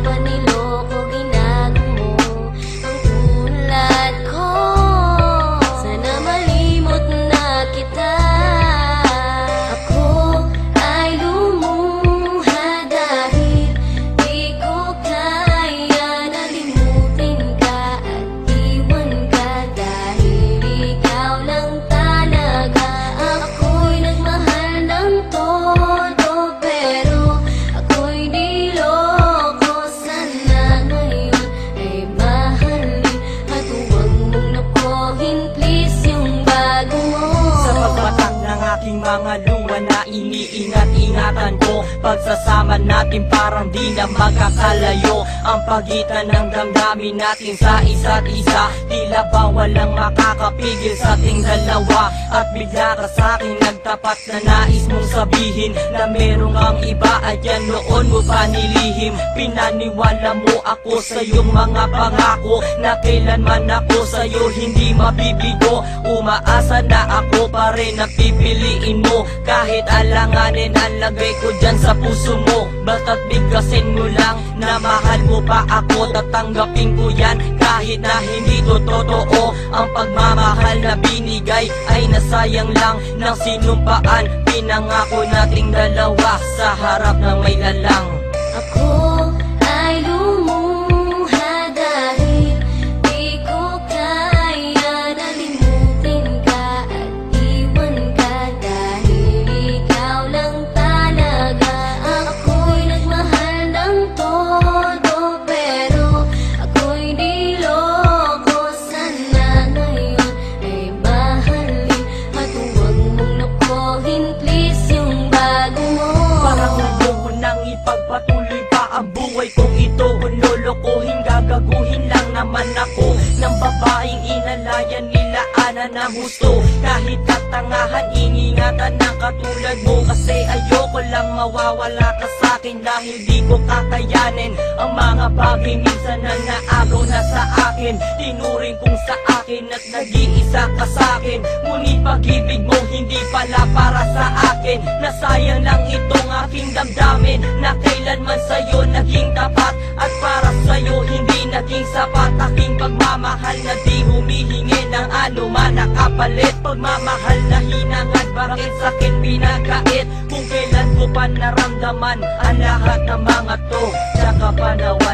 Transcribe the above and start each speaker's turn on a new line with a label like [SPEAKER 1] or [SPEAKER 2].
[SPEAKER 1] paniloko ginago mo ang tulad ko. Sana malimot na kita. Ako ay lumuha dahil di ko kaya na limutin ka at iwan ka, dahil ikaw lang talaga. Ako'y nagmahal ng todo, pero ako'y niloko. Sana ngayon ay mahalin at huwag mong nakuhin, please, yung bago mo.
[SPEAKER 2] Sa pagbatak ng aking mga luha na iniingat-ingatan ko, pagsasama natin parang di na magkakalayo. Ang pagitan ng damdamin natin sa isa't isa, tila ba walang makakapigil sa ating dalawa. At bigla ka sa'kin nagtapat na nais mong sabihin na merong ang iba at yan noon mo pa nilihim. Pinaniwala mo ako sa iyong mga pangako na kailanman ako sa'yo hindi mabibigo. Umaasa na ako pa rin na pipiliin mo, kahit alanganin ang lagay ko dyan sa puso mo. Basta't bigkasin mo lang na mahal mo pa ako, tatanggapin ko yan kahit na hindi to totoo. Ang pagmamahal na binigay ay nasayang lang ng sinumpaan. Pinangako nating dalawa sa harap ng may lalang.
[SPEAKER 1] Ako ay lumuha dahil di ko kaya na limutin ka at iwan ka, dahil ikaw lang talaga. Ako'y nagmahal ng todo, pero ako'y niloko. Sana ngayon ay mahalin at huwag mong nakuhin, please, yung bago mo.
[SPEAKER 2] Parang ayoko nang ipagpatuloy pa ang buhay kong ito. Kung lolokohin, gagaguhin lang naman ako ng babaeng inalayan nila ana na gusto. Kahit katangahan, ingingatan ng katulad mo, kasi ayoko lang mawawala ka sa'kin, dahil di ko kakayanin ang mga bagay minsan na naagaw na sa akin. Tinuring kong sa akin at nag-iisa ka sa'kin, ngunit pag-ibig mo hindi pala para sa akin. Nasayang lang itong aking damdamin na kailanman sa'yo naging tapat, at para sa'yo hindi naging sapat. Aking pagmamahal na di humihingi ng anuman na kapalit. Pagmamahal na hinangad, bakit sa'kin pinagkait? Kung kailan ko pa naramdaman ang lahat ng mga to, tsaka pa nawa